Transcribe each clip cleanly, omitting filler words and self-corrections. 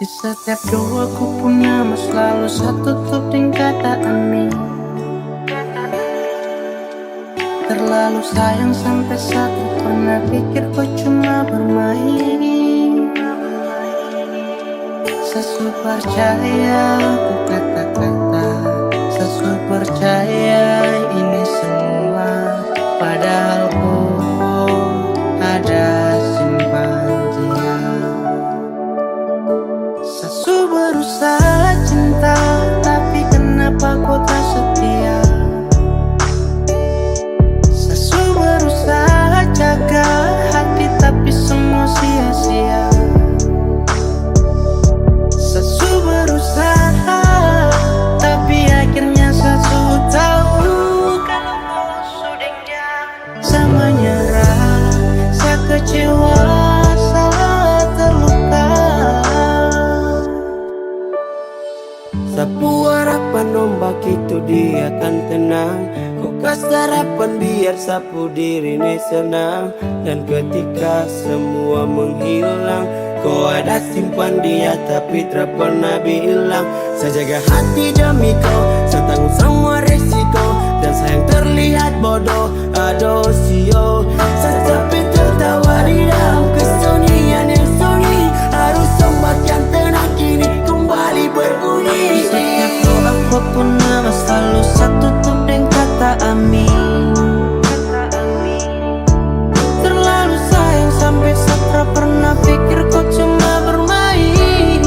Di setiap doaku punya mas selalu satu tutup dengan kata amin. Terlalu sayang sampai satu pernah pikir kau cuma bermain. Sesu percaya ku kata-kata, sesu percaya ini semua, padahal ku ada simpan dia. Sesu berusaha cinta, tapi kenapa kau tak setia? Sesu berusaha jaga hati, tapi semua sia-sia. Sesu berusaha, tapi akhirnya sesu tahu kalau kau sudah sama nyerah, saya kecewa, saya terluka. Sapu harapan ombak itu dia akan tenang. Kau kasih harapan biar sapu diri ini senang. Dan ketika semua menghilang, kau ada simpan dia tapi tak pernah bilang. Saya jaga hati demi kau, saya tanggung semua resiko. Dan sayang terlihat bodoh, aduh sio. Saya tapi tertawa di dalam kesunyian yang sunyi. Harus ombak yang tenang kini kembali berbunyi. Setiap doaku pun nama selalu satu tutup dengan kata amin. Terlalu sayang sampai tak pernah pikir kau cuma bermain.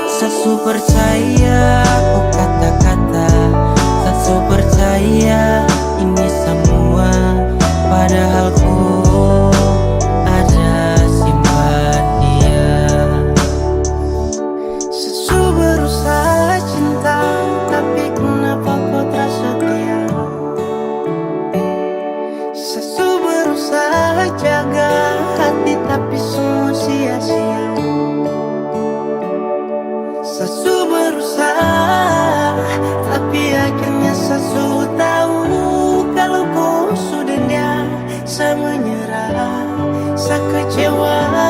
Sesu percaya ku kata-kata, sesu percaya ini semua, padahal ku ada simpan dia. Sesu berusaha cinta, tapi kenapa kau tak setia? Sesu berusaha jaga hati, tapi semua sia-sia. Sesu berusaha, tapi akhirnya sesu tahu kalau kau sudah dia. Saya menyerah, saya kecewa.